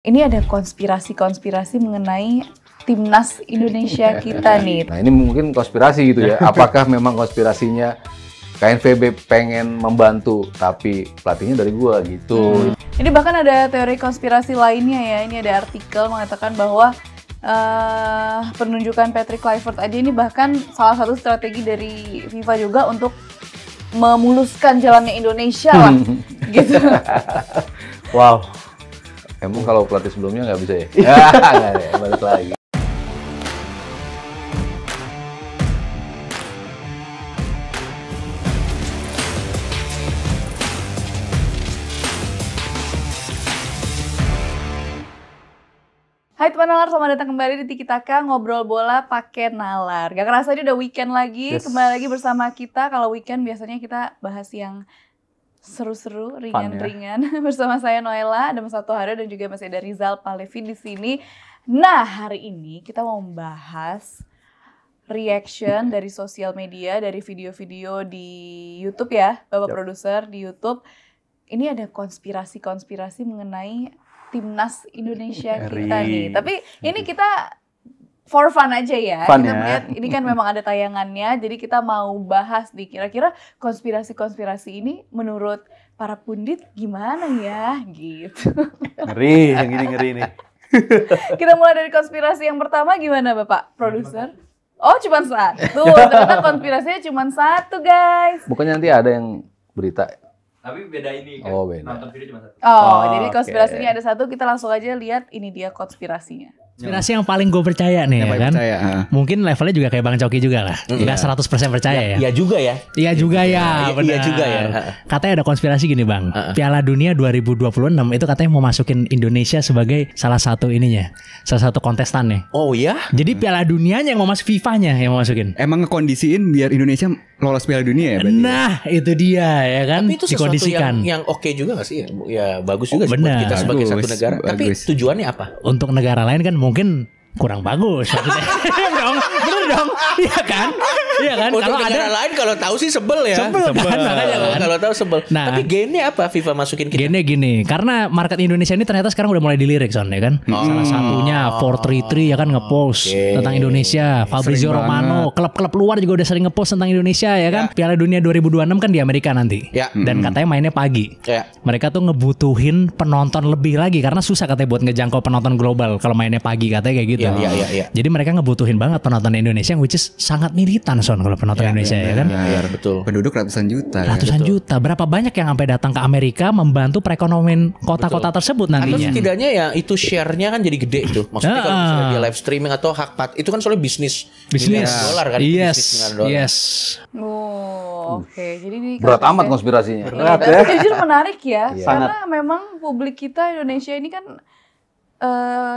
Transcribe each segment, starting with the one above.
Ini ada konspirasi-konspirasi mengenai timnas Indonesia kita nih. Nah ini mungkin konspirasi gitu ya. Apakah memang konspirasinya KNVB pengen membantu tapi pelatihnya dari gua gitu. Ini bahkan ada teori konspirasi lainnya ya. Ini ada artikel mengatakan bahwa penunjukan Patrick Kluivert aja ini bahkan salah satu strategi dari FIFA juga untuk memuluskan jalannya Indonesia lah gitu. Wow. Emang kalau pelatih sebelumnya nggak bisa ya? Nggak ya, balik lagi. Hai teman nalar, selamat datang kembali di Tiki Taka, ngobrol bola pakai nalar. Gak kerasa ini udah weekend lagi, kembali lagi bersama kita. Kalau weekend biasanya kita bahas yang seru-seru, ringan-ringan bersama saya Noella, ada Mas Sato Haryo dan juga masih ada Rizal Palevi di sini. Nah, hari ini kita mau membahas reaction dari sosial media, dari video-video di YouTube ya, Bapak Produser di YouTube. Ini ada konspirasi-konspirasi mengenai timnas Indonesia kita nih. Tapi ini kita for fun aja ya. Fun kita ya. melihat ini kan memang ada tayangannya. Jadi kita mau bahas di kira-kira konspirasi-konspirasi ini menurut para pundit gimana ya gitu. Ngeri, yang ini ngeri nih. Kita mulai dari konspirasi yang pertama, gimana Bapak Produser? Oh, cuma satu. Ternyata konspirasinya cuma satu, guys. Bukannya nanti ada yang berita? Tapi beda ini kan, Oh, beda. nonton video cuma satu. Jadi oke. konspirasinya ada satu, kita langsung aja lihat ini dia konspirasinya. Inspirasi yang paling gue percaya nih ya kan. Mungkin levelnya juga kayak Bang Coki juga lah. Enggak 100% percaya ya. Iya juga ya. Iya juga ya, benar. Iya juga ya. Katanya ada konspirasi gini Bang. Piala Dunia 2026 itu katanya mau masukin Indonesia sebagai salah satu ininya. Salah satu kontestannya. Oh ya? Jadi Piala Dunianya yang mau masuk FIFA-nya yang mau masukin. Emang ngekondisiin biar Indonesia lolos Piala Dunia ya berarti? Nah, itu dia ya kan. Tapi itu sesuatu dikondisikan. yang oke juga gak sih? Ya bagus juga sih buat benar. kita sebagai Bagus, satu negara. Tapi bagus. tujuannya apa? Untuk negara lain kan mungkin kurang bagus maksudnya. Bener dong. Iya kan? Iya kan? Untuk Kalau negara ada lain kalau tahu sih sebel ya. Sebel kan, makanya kan. Kalau tahu sebel. Nah. Tapi gennya apa FIFA masukin kita? Gennya gini, karena market Indonesia ini ternyata sekarang udah mulai dilirik Son, ya kan? Salah satunya 433 ya kan nge-post tentang Indonesia, Fabrizio Sering Romano, klub-klub luar juga udah sering nge-post tentang Indonesia ya kan? Piala Dunia 2026 kan di Amerika nanti. Ya. Dan katanya mainnya pagi. Ya. Mereka tuh ngebutuhin penonton lebih lagi karena susah katanya buat ngejangkau penonton global kalau mainnya pagi katanya kayak gitu. Iya. Jadi mereka ngebutuhin banget penonton Indonesia yang which is sangat militan Son kalau penonton Indonesia ya kan? Iya, betul. Penduduk ratusan juta. ya. Ratusan juta. Berapa banyak yang sampai datang ke Amerika membantu perekonomian kota-kota tersebut Atau nantinya. setidaknya ya itu share-nya kan jadi gede itu. Maksudnya kalau misalnya dia live streaming atau hak itu kan soalnya bisnis miliaran dolar kan. Yes. Bisnis miliaran dolar. Yes. Oh, oke. Jadi ini Berat amat konspirasinya. Berat ya. Tapi jujur menarik ya, Iya. karena memang publik kita Indonesia ini kan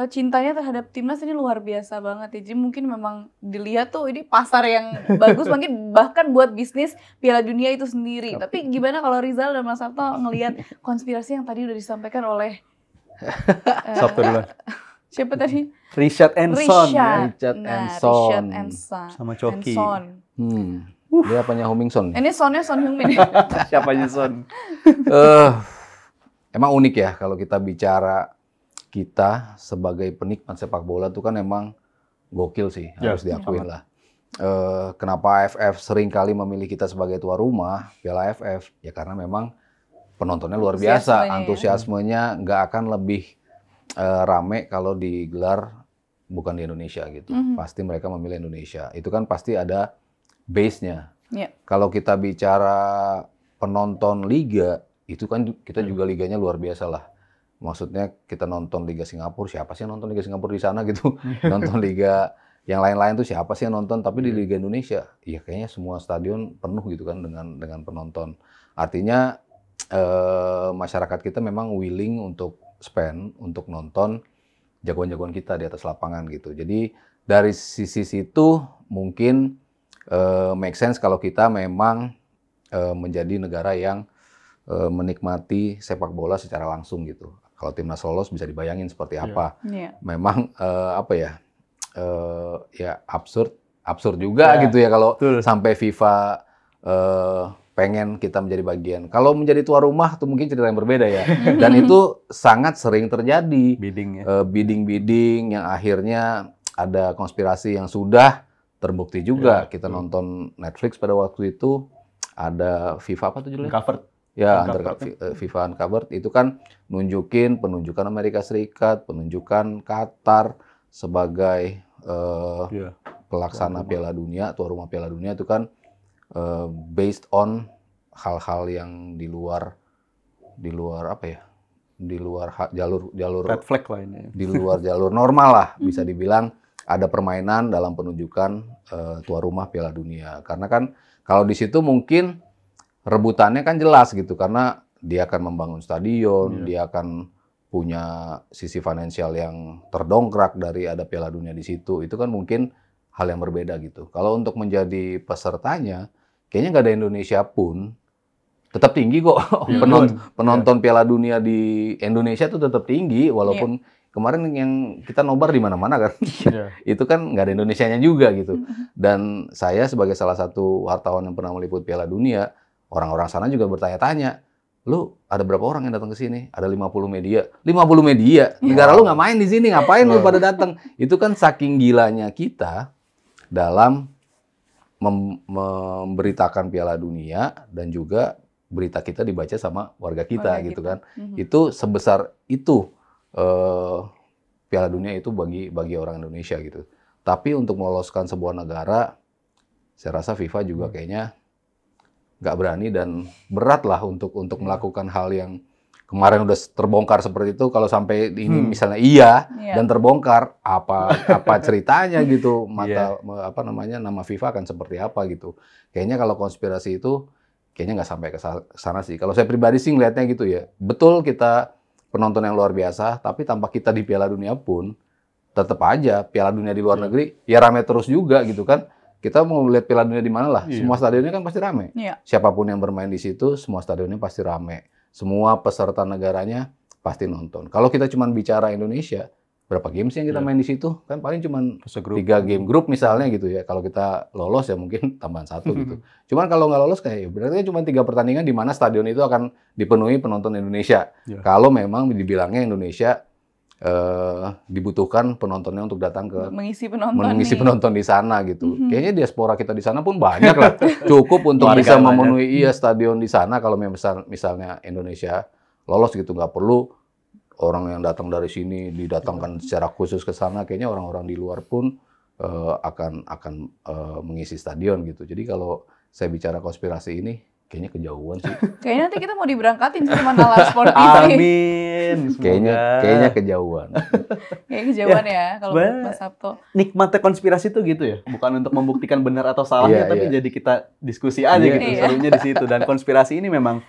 cintanya terhadap timnas ini luar biasa banget ya. Jadi mungkin memang dilihat tuh ini pasar yang bagus, mungkin bahkan buat bisnis Piala Dunia itu sendiri. Tapi gimana kalau Rizal dan Mas Sabto ngelihat konspirasi yang tadi udah disampaikan oleh Sabtu duluan. siapa tadi? Richard Enson. Richard Richard Enson. Enson. Sama Coki. Enson. Dia apanya Humingson? Ini Sonnya Son Heung-min. Siapanya Son? Emang unik ya kalau kita bicara kita sebagai penikmat sepak bola tuh kan emang gokil sih, harus diakuin lah. Kenapa AFF sering kali memilih kita sebagai tuan rumah Piala AFF? Ya karena memang penontonnya luar biasa, antusiasmenya nggak akan lebih rame kalau digelar bukan di Indonesia gitu. Pasti mereka memilih Indonesia. Itu kan pasti ada base-nya. Yeah. Kalau kita bicara penonton liga, itu kan kita juga liganya luar biasa lah. Maksudnya kita nonton Liga Singapura, siapa sih yang nonton Liga Singapura di sana gitu? Nonton Liga yang lain-lain tuh siapa sih yang nonton? Tapi di Liga Indonesia, ya kayaknya semua stadion penuh gitu kan dengan penonton. Artinya masyarakat kita memang willing untuk spend, untuk nonton jagoan-jagoan kita di atas lapangan gitu. Jadi dari sisi situ mungkin make sense kalau kita memang menjadi negara yang menikmati sepak bola secara langsung gitu. Kalau timnas lolos bisa dibayangin seperti apa. Yeah. Memang ya absurd juga gitu ya kalau sampai FIFA pengen kita menjadi bagian. Kalau menjadi tuan rumah tuh mungkin cerita yang berbeda ya. Dan itu sangat sering terjadi. Bidding ya. Bidding-bidding yang akhirnya ada konspirasi yang sudah terbukti juga. Kita nonton Netflix pada waktu itu ada FIFA apa tuh judulnya? Covered. Ya, Uncovered. FIFA Uncovered itu kan penunjukan Amerika Serikat, penunjukan Qatar sebagai pelaksana Piala Dunia, tuan rumah Piala Dunia itu kan based on hal-hal yang di luar apa ya? Di luar jalur Red flag lah ini. di luar jalur normal lah, bisa dibilang ada permainan dalam penunjukan tuan rumah Piala Dunia. Karena kan kalau di situ mungkin rebutannya kan jelas gitu, karena dia akan membangun stadion, dia akan punya sisi finansial yang terdongkrak dari ada Piala Dunia di situ. Itu kan mungkin hal yang berbeda gitu. Kalau untuk menjadi pesertanya, kayaknya nggak ada Indonesia pun, tetap tinggi kok. Penonton Piala Dunia di Indonesia tuh tetap tinggi, walaupun kemarin yang kita nobar di mana-mana kan. Itu kan nggak ada Indonesianya juga gitu. Dan saya sebagai salah satu wartawan yang pernah meliput Piala Dunia, orang-orang sana juga bertanya-tanya, lu ada berapa orang yang datang ke sini? Ada 50 media. 50 media? Negara lu nggak main di sini, ngapain lu pada datang? Itu kan saking gilanya kita dalam memberitakan Piala Dunia dan juga berita kita dibaca sama warga kita gitu kan. Itu sebesar itu Piala Dunia itu bagi orang Indonesia gitu. Tapi untuk meloloskan sebuah negara, saya rasa FIFA juga kayaknya nggak berani dan berat lah untuk melakukan hal yang kemarin udah terbongkar seperti itu. Kalau sampai ini misalnya dan terbongkar, apa ceritanya gitu, nama FIFA akan seperti apa gitu. Kayaknya kalau konspirasi itu kayaknya nggak sampai ke sana sih. Kalau saya pribadi sih ngelihatnya gitu ya. Betul kita penonton yang luar biasa, tapi tanpa kita di Piala Dunia pun tetap aja Piala Dunia di luar negeri ya rame terus juga gitu kan. Kita mau lihat Piala Dunia di mana lah, semua stadionnya kan pasti rame. Siapapun yang bermain di situ, semua stadionnya pasti rame. Semua peserta negaranya pasti nonton. Kalau kita cuma bicara Indonesia, berapa games yang kita main di situ? Kan paling cuma 3 game grup misalnya gitu ya. Kalau kita lolos ya mungkin tambahan 1 gitu. Cuman kalau nggak lolos kayak berarti cuma 3 pertandingan di mana stadion itu akan dipenuhi penonton Indonesia. Kalau memang dibilangnya Indonesia dibutuhkan penontonnya untuk datang ke mengisi penonton di sana gitu. Kayaknya diaspora kita di sana pun banyak lah. Cukup untuk bisa memenuhi stadion di sana kalau misalnya Indonesia lolos gitu. Nggak perlu orang yang datang dari sini didatangkan secara khusus ke sana. Kayaknya orang-orang di luar pun akan mengisi stadion gitu. Jadi kalau saya bicara konspirasi ini kayaknya kejauhan sih. Kayaknya nanti kita mau diberangkatin sih sama Nalar Sport TV. Amin. Kayaknya kejauhan. Kayaknya kejauhan ya kalau Mas Sabto. Nikmatnya konspirasi tuh gitu ya. Bukan untuk membuktikan benar atau salahnya, tapi jadi kita diskusi aja gitu. Serunya di situ. Dan konspirasi ini memang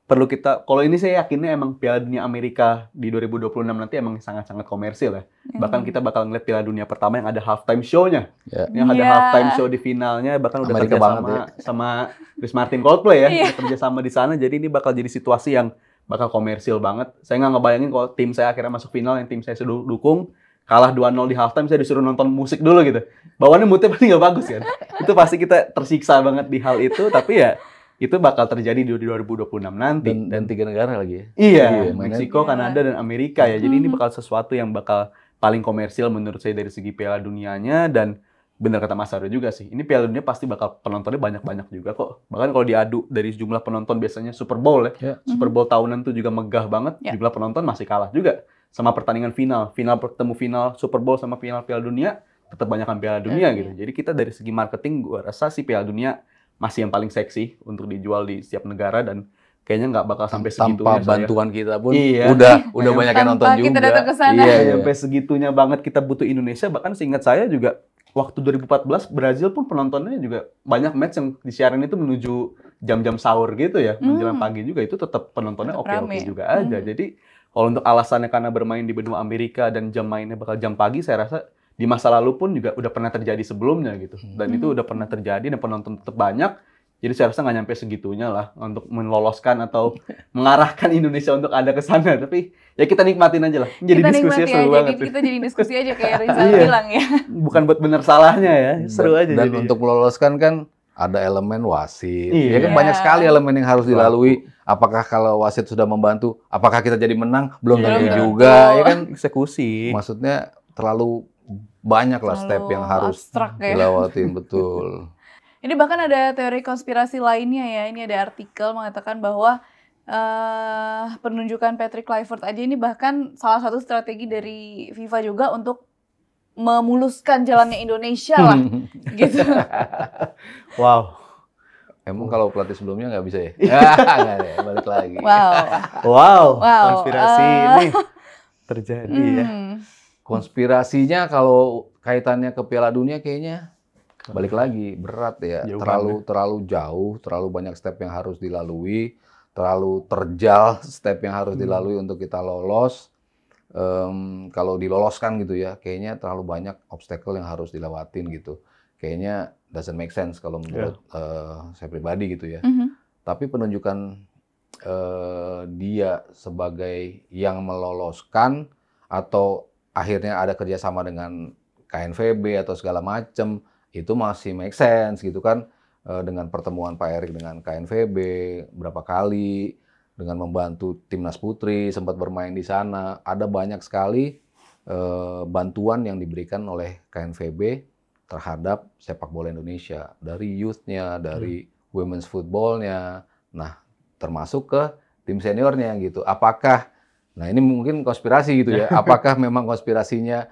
perlu kita, kalau ini saya yakinnya emang Piala Dunia Amerika di 2026 nanti emang sangat-sangat komersil ya. Bahkan kita bakal ngeliat Piala Dunia pertama yang ada halftime show-nya. Yang ada halftime show di finalnya, bahkan udah Amerika kerja sama Chris Martin Coldplay ya. Kerja sama di sana, jadi ini bakal jadi situasi yang bakal komersil banget. Saya nggak ngebayangin kalau tim saya akhirnya masuk final, yang tim saya dukung, kalah 2-0 di halftime, saya disuruh nonton musik dulu gitu. Bawaannya moodnya pasti nggak bagus kan. Itu pasti kita tersiksa banget di hal itu, tapi ya itu bakal terjadi di 2026 nanti. Dan 3 negara lagi ya? Iya, Meksiko, Kanada, dan Amerika ya. Jadi ini bakal sesuatu yang bakal paling komersil menurut saya dari segi Piala Dunianya. Dan benar kata Mas Aryo juga sih, ini Piala Dunia pasti bakal penontonnya banyak-banyak juga kok. Bahkan kalau diadu dari jumlah penonton biasanya Super Bowl ya. Super Bowl tahunan tuh juga megah banget. Jumlah penonton masih kalah juga sama pertandingan final. Final bertemu final Super Bowl sama final Piala Dunia, tetap banyakan Piala Dunia gitu. Jadi kita dari segi marketing, gua rasa sih Piala Dunia masih yang paling seksi untuk dijual di setiap negara, dan kayaknya nggak bakal sampai segitunya. Tanpa bantuan kita pun udah banyak yang nonton juga. Kita datang ke sana. Sampai segitunya banget kita butuh Indonesia. Bahkan seingat saya juga waktu 2014 Brazil pun penontonnya juga banyak match yang disiaran itu menuju jam-jam sahur gitu ya, menjelang pagi juga, itu tetap penontonnya oke-oke juga aja. Jadi kalau untuk alasannya karena bermain di benua Amerika dan jam mainnya bakal jam pagi, saya rasa di masa lalu pun juga udah pernah terjadi sebelumnya gitu. Dan itu udah pernah terjadi dan penonton tetap banyak. Jadi saya rasa nggak nyampe segitunya lah untuk meloloskan atau mengarahkan Indonesia untuk ada ke sana. Tapi ya kita nikmatin aja lah. Jadi diskusinya seru banget. Kita jadi diskusi aja kayak Rizal bilang ya. Bukan buat benar salahnya ya. Seru aja. Dan untuk meloloskan kan ada elemen wasit. Iya. Ya kan banyak sekali elemen yang harus dilalui. Apakah kalau wasit sudah membantu, apakah kita jadi menang? Belum tentu Belum juga, tentu. ya kan? Eksekusi. Maksudnya terlalu banyak lah step Terlalu yang harus abstrak ya. dilewatin, betul. Ini bahkan ada teori konspirasi lainnya ya. Ini ada artikel mengatakan bahwa penunjukan Patrick Kluivert aja ini bahkan salah satu strategi dari FIFA juga untuk memuluskan jalannya Indonesia lah, gitu. Wow. Emang kalau pelatih sebelumnya nggak bisa ya? Nggak ada, balik lagi. Wow. Konspirasi ini terjadi ya. Konspirasinya kalau kaitannya ke Piala Dunia kayaknya balik lagi berat ya. Jauh Terlalu jauh, terlalu banyak step yang harus dilalui, terlalu terjal step yang harus dilalui untuk kita lolos. Kalau diloloskan gitu ya, kayaknya terlalu banyak obstacle yang harus dilewatin gitu. Kayaknya doesn't make sense kalau menurut saya pribadi gitu ya. Tapi penunjukan dia sebagai yang meloloskan atau akhirnya ada kerjasama dengan KNVB atau segala macam, itu masih make sense gitu kan. Dengan pertemuan Pak Erik dengan KNVB berapa kali, dengan membantu timnas putri sempat bermain di sana, ada banyak sekali bantuan yang diberikan oleh KNVB terhadap sepak bola Indonesia, dari youth-nya, dari women's football-nya, nah termasuk ke tim seniornya gitu. Apakah, nah ini mungkin konspirasi gitu ya, apakah memang konspirasinya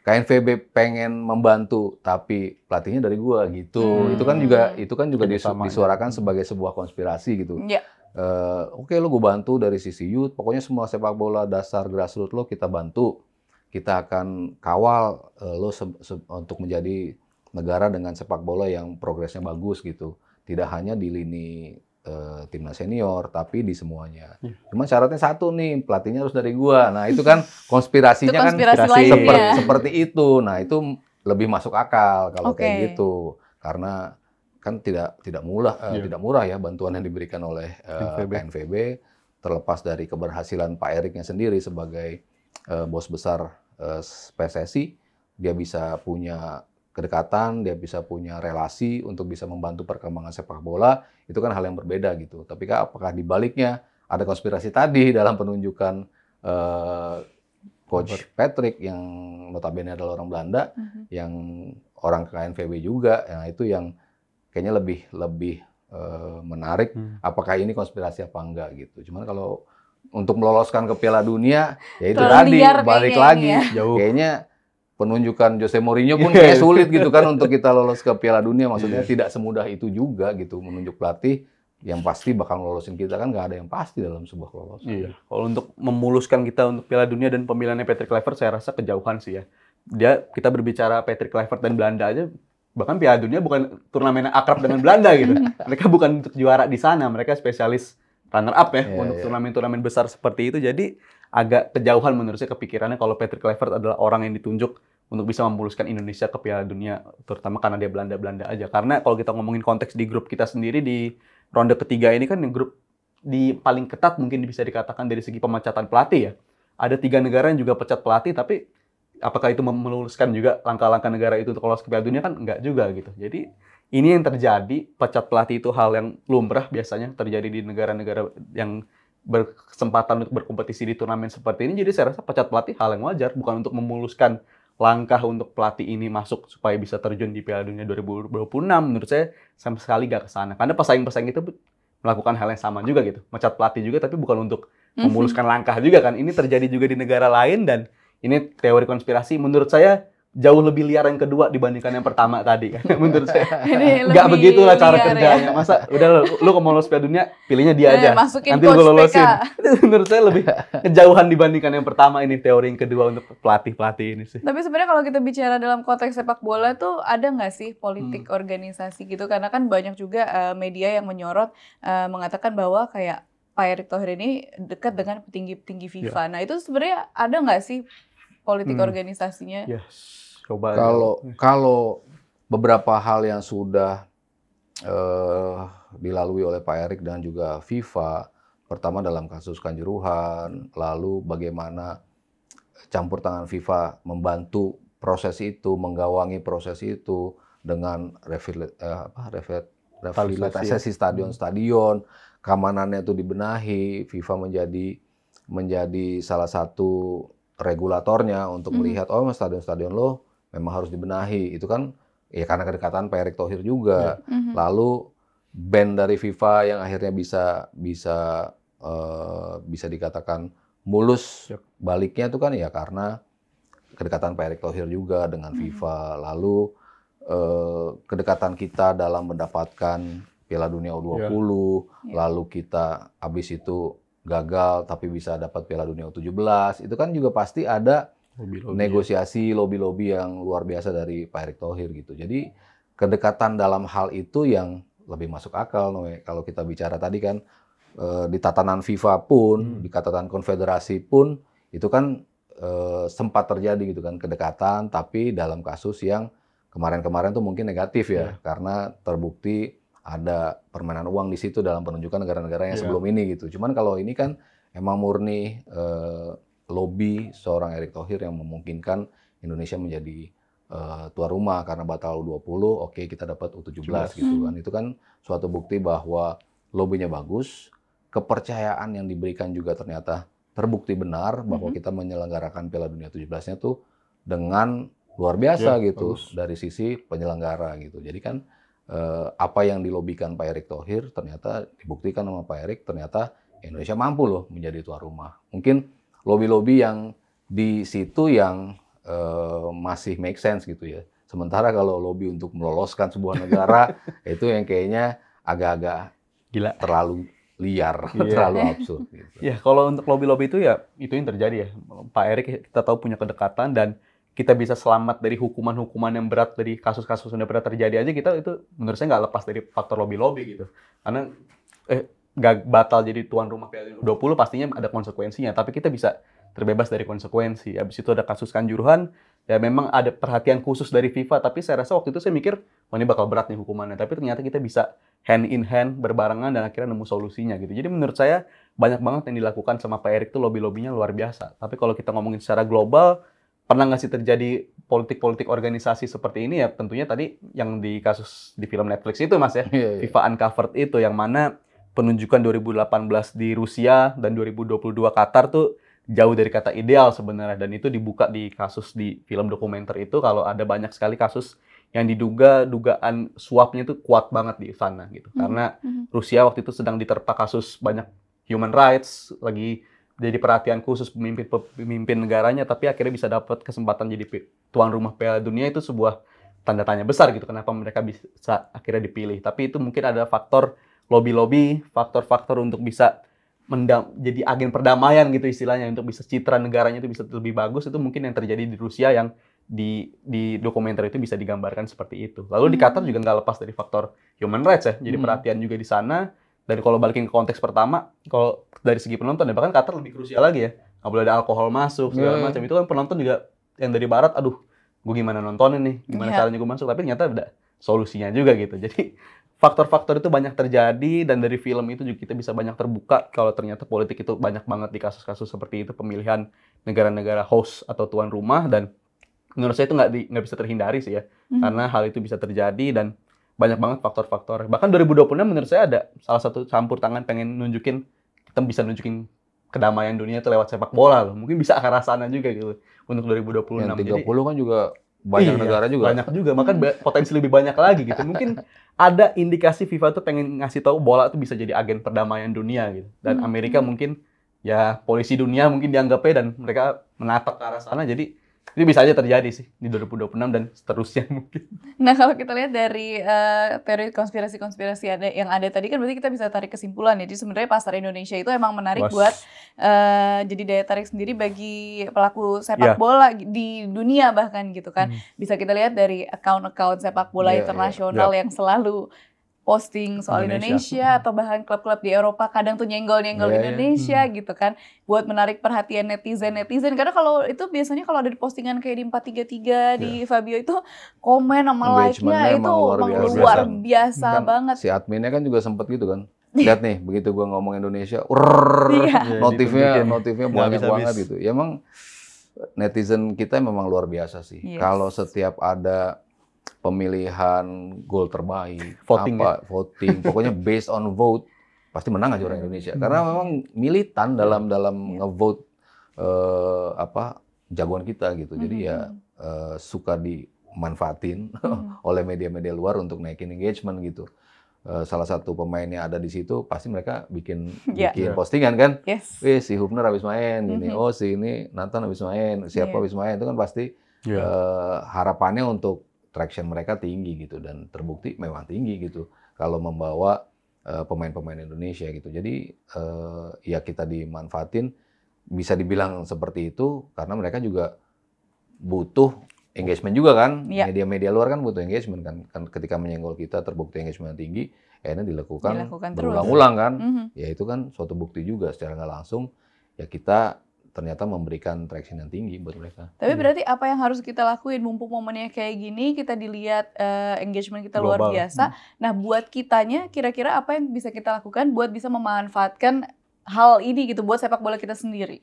KNVB pengen membantu tapi pelatihnya dari gua gitu. Itu kan juga disuarakan sebagai sebuah konspirasi gitu. Oke, lo gue bantu dari sisi youth, pokoknya semua sepak bola dasar grassroots lo kita bantu. Kita akan kawal lo untuk menjadi negara dengan sepak bola yang progresnya bagus gitu. Tidak hanya di lini timnas senior, tapi di semuanya. Cuma syaratnya satu nih, pelatihnya harus dari gua. Nah itu kan konspirasinya itu konspirasi seperti itu. Nah itu lebih masuk akal kalau kayak gitu. Karena kan tidak murah ya bantuan yang diberikan oleh KNVB, terlepas dari keberhasilan Pak Eriknya sendiri sebagai bos besar PSSI, dia bisa punya kedekatan, dia bisa punya relasi untuk bisa membantu perkembangan sepak bola, itu kan hal yang berbeda gitu. Tapi apakah di baliknya ada konspirasi tadi dalam penunjukan Coach Patrick yang notabene adalah orang Belanda, yang orang KNVB juga, nah itu yang kayaknya lebih menarik. Apakah ini konspirasi apa enggak gitu. Cuman kalau untuk meloloskan ke Piala Dunia, ya itu tadi balik lagi. Kayaknya penunjukan Jose Mourinho pun kayak sulit gitu kan untuk kita lolos ke Piala Dunia. Maksudnya tidak semudah itu juga gitu menunjuk pelatih yang pasti bakal lolosin kita, kan nggak ada yang pasti dalam sebuah kelolosan. Iya. Kalau untuk memuluskan kita untuk Piala Dunia dan pemilihannya Patrick Kluivert, saya rasa kejauhan sih ya. Kita berbicara Patrick Kluivert dan Belanda aja, bahkan Piala Dunia bukan turnamen akrab dengan Belanda gitu. Mereka bukan untuk juara di sana, mereka spesialis runner up ya untuk turnamen-turnamen besar seperti itu. Jadi agak kejauhan menurut saya kepikirannya kalau Patrick Kluivert adalah orang yang ditunjuk untuk bisa memuluskan Indonesia ke Piala Dunia, terutama karena dia Belanda aja. Karena kalau kita ngomongin konteks di grup kita sendiri di ronde ketiga ini kan grup di paling ketat mungkin bisa dikatakan dari segi pemecatan pelatih ya. Ada 3 negara yang juga pecat pelatih, tapi apakah itu meluluskan juga langkah-langkah negara itu untuk lolos ke Piala Dunia, kan enggak juga gitu. Jadi ini yang terjadi, pecat pelatih itu hal yang lumrah biasanya terjadi di negara-negara yang berkesempatan untuk berkompetisi di turnamen seperti ini. Jadi saya rasa pecat pelatih hal yang wajar, bukan untuk memuluskan langkah untuk pelatih ini masuk supaya bisa terjun di Piala Dunia 2026. Menurut saya sama sekali nggak ke sana. Karena pesaing-pesaing itu melakukan hal yang sama juga gitu. Mecat pelatih juga, tapi bukan untuk memuluskan langkah juga kan. Ini terjadi juga di negara lain dan ini teori konspirasi menurut saya jauh lebih liar yang kedua dibandingkan yang pertama tadi. Menurut saya nggak begitulah cara kerjanya. Ya. Masa udah lu mau lolos Piala Dunia, pilihnya dia aja. Nanti lu lolosin. Menurut saya lebih kejauhan dibandingkan yang pertama ini, teori yang kedua untuk pelatih-pelatih ini sih. Tapi sebenarnya kalau kita bicara dalam konteks sepak bola tuh ada nggak sih politik organisasi gitu? Karena kan banyak juga media yang menyorot mengatakan bahwa kayak Pak Erick Thohir ini dekat dengan petinggi-petinggi FIFA. Nah itu sebenarnya ada nggak sih politik organisasinya? Yes. Coba kalau beberapa hal yang sudah dilalui oleh Pak Erick dan juga FIFA, pertama dalam kasus Kanjuruhan, lalu bagaimana campur tangan FIFA membantu proses itu, menggawangi proses itu dengan revitalisasi stadion-stadion, keamanannya itu dibenahi, FIFA menjadi salah satu regulatornya untuk melihat stadion-stadion lo memang harus dibenahi. Itu kan ya karena kedekatan Pak Erick Thohir juga. Lalu ban dari FIFA yang akhirnya bisa dikatakan mulus baliknya itu kan ya karena kedekatan Pak Erick Thohir juga dengan FIFA. Lalu kedekatan kita dalam mendapatkan Piala Dunia U20, lalu kita habis itu gagal tapi bisa dapat Piala Dunia U17, itu kan juga pasti ada negosiasi, lobby-lobby yang luar biasa dari Pak Erick Thohir gitu. Jadi kedekatan dalam hal itu yang lebih masuk akal, Noe. Kalau kita bicara tadi kan di tatanan FIFA pun, di tatanan konfederasi pun, itu kan sempat terjadi gitu kan kedekatan, tapi dalam kasus yang kemarin-kemarin tuh mungkin negatif ya, karena terbukti ada permainan uang di situ dalam penunjukan negara-negara yang sebelum ini gitu. Cuman kalau ini kan emang murni lobby seorang Erick Thohir yang memungkinkan Indonesia menjadi tuan rumah karena batal U20, oke kita dapat U17 gitu kan. Itu kan suatu bukti bahwa lobbynya bagus, kepercayaan yang diberikan juga ternyata terbukti benar bahwa kita menyelenggarakan Piala Dunia 17-nya tuh dengan luar biasa gitu dari sisi penyelenggara gitu. Jadi kan apa yang dilobikan Pak Erick Thohir ternyata dibuktikan sama Pak Erick, ternyata Indonesia mampu loh menjadi tuan rumah. Mungkin lobby-lobby yang di situ yang masih make sense gitu ya. Sementara kalau lobby untuk meloloskan sebuah negara itu yang kayaknya agak-agak gila, terlalu liar, terlalu absurd gitu. Ya, kalau untuk lobby-lobby itu ya itu yang terjadi ya. Pak Erick kita tahu punya kedekatan dan kita bisa selamat dari hukuman-hukuman yang berat dari kasus-kasus yang pernah terjadi aja, kita itu menurut saya nggak lepas dari faktor lobby-lobby gitu. Karena nggak batal jadi tuan rumah Piala Dunia U20 pastinya ada konsekuensinya, tapi kita bisa terbebas dari konsekuensi. Habis itu ada kasus Kanjuruhan, ya memang ada perhatian khusus dari FIFA, tapi saya rasa waktu itu saya mikir, wah ini bakal berat nih hukumannya. Tapi ternyata kita bisa hand in hand, berbarengan, dan akhirnya nemu solusinya gitu. Jadi menurut saya banyak banget yang dilakukan sama Pak Erick tuh lobby-lobbynya luar biasa. Tapi kalau kita ngomongin secara global, pernah nggak sih terjadi politik-politik organisasi seperti ini? Ya tentunya tadi yang di kasus di film Netflix itu Mas ya, FIFA Uncovered itu, yang mana penunjukan 2018 di Rusia dan 2022 Qatar tuh jauh dari kata ideal sebenarnya, dan itu dibuka di kasus di film dokumenter itu kalau ada banyak sekali kasus yang dugaan suapnya itu kuat banget di sana gitu. Karena Rusia waktu itu sedang diterpa kasus banyak human rights, lagi jadi perhatian khusus pemimpin negaranya, tapi akhirnya bisa dapat kesempatan jadi tuan rumah Piala Dunia, itu sebuah tanda tanya besar gitu kenapa mereka bisa akhirnya dipilih. Tapi itu mungkin ada faktor lobby-lobby, faktor-faktor untuk bisa jadi agen perdamaian gitu istilahnya, untuk bisa citra negaranya itu bisa lebih bagus. Itu mungkin yang terjadi di Rusia yang di dokumenter itu bisa digambarkan seperti itu. Lalu di Qatar juga nggak lepas dari faktor human rights ya, jadi perhatian juga di sana. Dan kalau balikin ke konteks pertama, kalau dari segi penonton ya, bahkan Qatar lebih krusial lagi ya, nggak boleh ada alkohol masuk segala macam. Itu kan penonton juga yang dari barat, aduh gue gimana nontonin nih, gimana caranya gue masuk, tapi ternyata ada solusinya juga gitu. Jadi faktor-faktor itu banyak terjadi, dan dari film itu juga kita bisa banyak terbuka kalau ternyata politik itu banyak banget di kasus-kasus seperti itu, pemilihan negara-negara host atau tuan rumah. Dan menurut saya itu nggak bisa terhindari sih ya, karena hal itu bisa terjadi dan banyak banget faktor-faktor. Bahkan 2026 menurut saya ada salah satu campur tangan pengen nunjukin, kita bisa nunjukin kedamaian dunia itu lewat sepak bola loh. Mungkin bisa ke arah sana juga gitu untuk 2026. Yang 30 kan juga banyak negara juga. Banyak juga, bahkan potensi lebih banyak lagi gitu. Mungkin ada indikasi FIFA tuh pengen ngasih tahu bola tuh bisa jadi agen perdamaian dunia gitu. Dan Amerika mungkin ya polisi dunia mungkin dianggapnya, dan mereka menatap ke arah sana. Jadi itu bisa aja terjadi sih di 2026 dan seterusnya mungkin. Nah, kalau kita lihat dari teori konspirasi-konspirasi yang ada tadi kan berarti kita bisa tarik kesimpulan ya. Jadi sebenarnya pasar Indonesia itu emang menarik buat jadi daya tarik sendiri bagi pelaku sepak bola di dunia bahkan gitu kan. Bisa kita lihat dari account-account sepak bola internasional yang selalu posting soal Indonesia atau bahkan klub-klub di Eropa kadang tuh nyenggol-nyenggol Indonesia gitu kan, buat menarik perhatian netizen. Karena kalau itu biasanya kalau ada di postingan kayak di 433 di Fabio itu komen sama like-nya itu luar biasa banget. Si adminnya kan juga sempet gitu kan. Lihat nih, begitu gua ngomong Indonesia, notifnya banyak banget gitu. Ya emang netizen kita memang luar biasa sih. Kalau setiap ada pemilihan gol terbaik, Voting voting, pokoknya based on vote pasti menang aja orang Indonesia. Karena memang militan dalam ngevote jagoan kita gitu. Jadi ya suka dimanfaatin oleh media-media luar untuk naikin engagement gitu. Salah satu pemainnya ada di situ, pasti mereka bikin postingan kan. Yes. Si Hubner habis main gini, si ini Nathan habis main, siapa habis main, itu kan pasti harapannya untuk traction mereka tinggi gitu, dan terbukti memang tinggi gitu kalau membawa pemain-pemain Indonesia gitu. Jadi ya kita dimanfaatin, bisa dibilang seperti itu karena mereka juga butuh engagement juga kan. Media-media luar kan butuh engagement kan ketika menyenggol kita terbukti engagement tinggi, akhirnya dilakukan berulang-ulang kan. Ya itu kan suatu bukti juga secara nggak langsung ya kita ternyata memberikan traction yang tinggi buat mereka. Tapi berarti apa yang harus kita lakuin mumpung momennya kayak gini, kita dilihat engagement kita luar biasa. Nah, buat kitanya kira-kira apa yang bisa kita lakukan buat bisa memanfaatkan hal ini gitu buat sepak bola kita sendiri?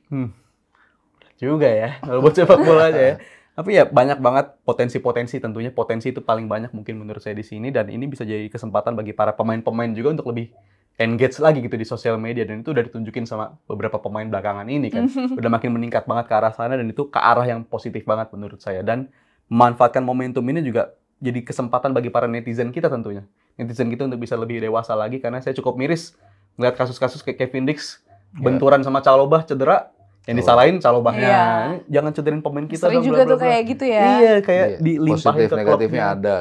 Juga ya, kalau buat sepak bola aja ya. Tapi ya banyak banget potensi-potensi, tentunya potensi itu paling banyak mungkin menurut saya di sini, dan ini bisa jadi kesempatan bagi para pemain-pemain juga untuk lebih engage lagi gitu di sosial media, dan itu udah ditunjukin sama beberapa pemain belakangan ini kan. Udah makin meningkat banget ke arah sana, dan itu ke arah yang positif banget menurut saya. Dan memanfaatkan momentum ini juga jadi kesempatan bagi para netizen kita tentunya. Netizen kita untuk bisa lebih dewasa lagi, karena saya cukup miris melihat kasus-kasus kayak Kevin Dix benturan sama Calobah, cedera, yang disalahin Calobahnya. Jangan cederin pemain kita. Sering juga tuh kayak gitu ya. Iya, kayak dilimpahin ke negatifnya ada.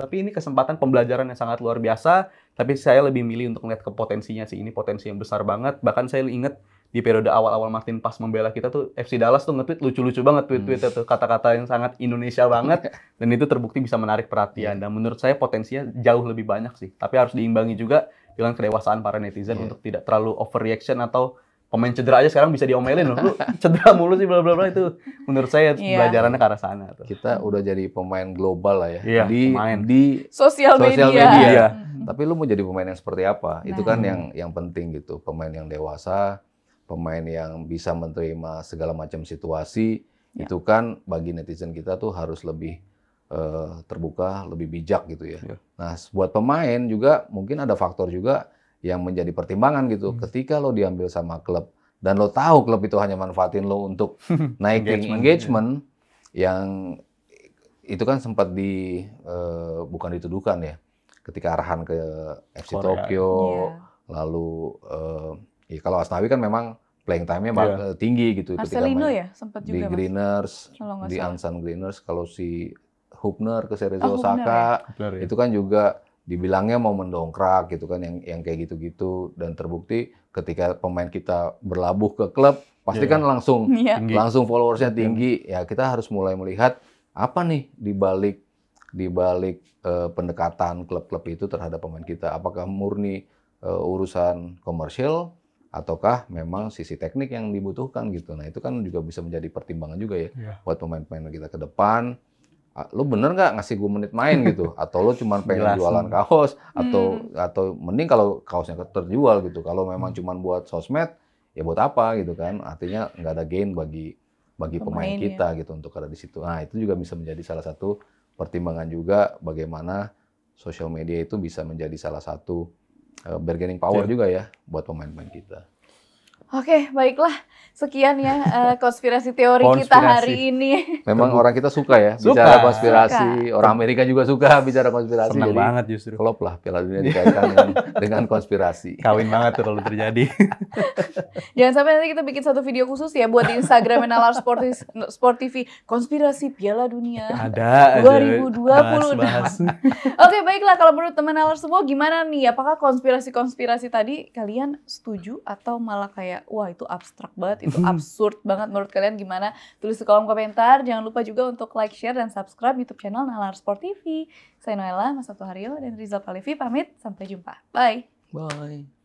Tapi ini kesempatan pembelajaran yang sangat luar biasa. Tapi saya lebih milih untuk melihat ke potensinya sih. Ini potensi yang besar banget. Bahkan saya ingat di periode awal-awal Martin pas membela kita tuh, FC Dallas tuh nge-tweet lucu-lucu banget tweet-tweetnya tuh, kata-kata yang sangat Indonesia banget, dan itu terbukti bisa menarik perhatian. Dan menurut saya potensinya jauh lebih banyak sih. Tapi harus diimbangi juga dengan kedewasaan para netizen untuk tidak terlalu overreaction, atau pemain cedera aja sekarang bisa diomelin loh. Lu cedera mulu sih bla bla bla, itu menurut saya pelajarannya ke arah sana tuh. Kita udah jadi pemain global lah ya. Iya, di sosial media. Tapi lu mau jadi pemain yang seperti apa? Itu kan yang penting gitu. Pemain yang dewasa, pemain yang bisa menerima segala macam situasi. Itu kan bagi netizen kita tuh harus lebih terbuka, lebih bijak gitu ya. Nah, buat pemain juga mungkin ada faktor juga yang menjadi pertimbangan gitu. Ketika lo diambil sama klub dan lo tahu klub itu hanya manfaatin lo untuk naikin engagement, yang itu kan sempat bukan dituduhkan ya. Ketika arahan ke FC Tokyo, lalu ya kalau Asnawi kan memang playing time-nya tinggi gitu. Marcelino ya sempat juga. Di Greeners, di Ansan Greeners, kalau si Hubner ke Cerezo Osaka, itu kan juga dibilangnya mau mendongkrak gitu kan, yang kayak gitu-gitu, dan terbukti ketika pemain kita berlabuh ke klub pasti kan langsung followersnya tinggi. Ya kita harus mulai melihat apa nih di balik pendekatan klub-klub itu terhadap pemain kita. Apakah murni urusan komersial ataukah memang sisi teknik yang dibutuhkan gitu. Nah itu kan juga bisa menjadi pertimbangan juga ya buat pemain-pemain kita ke depan. Lo bener nggak ngasih gue menit main gitu, atau lo cuma pengen jualan kaos, atau mending kalau kaosnya terjual gitu. Kalau memang cuma buat sosmed ya buat apa gitu kan, artinya nggak ada gain bagi pemain kita gitu untuk ada di situ. Nah itu juga bisa menjadi salah satu pertimbangan juga bagaimana sosial media itu bisa menjadi salah satu bargaining power juga ya buat pemain-pemain kita. Oke, baiklah. Sekian ya konspirasi teori kita hari ini. Memang orang kita suka ya bicara konspirasi. Orang Amerika juga suka bicara konspirasi. Senang banget justru. Klop lah Piala Dunia dikaitkan dengan konspirasi. Kawin banget tuh kalau terjadi. Jangan sampai nanti kita bikin satu video khusus ya buat di Instagram Nalar Sport TV, konspirasi Piala Dunia ada 2020. bahas. Oke, baiklah, kalau menurut teman Nalar semua gimana nih? Apakah konspirasi tadi kalian setuju atau malah kayak wah itu abstrak banget, itu absurd banget menurut kalian gimana? Tulis di kolom komentar. Jangan lupa juga untuk like, share, dan subscribe YouTube channel Nalar Sport TV. Saya Noella, Mas Sabtu Haryo, dan Rizal Palevi pamit. Sampai jumpa. Bye. Bye.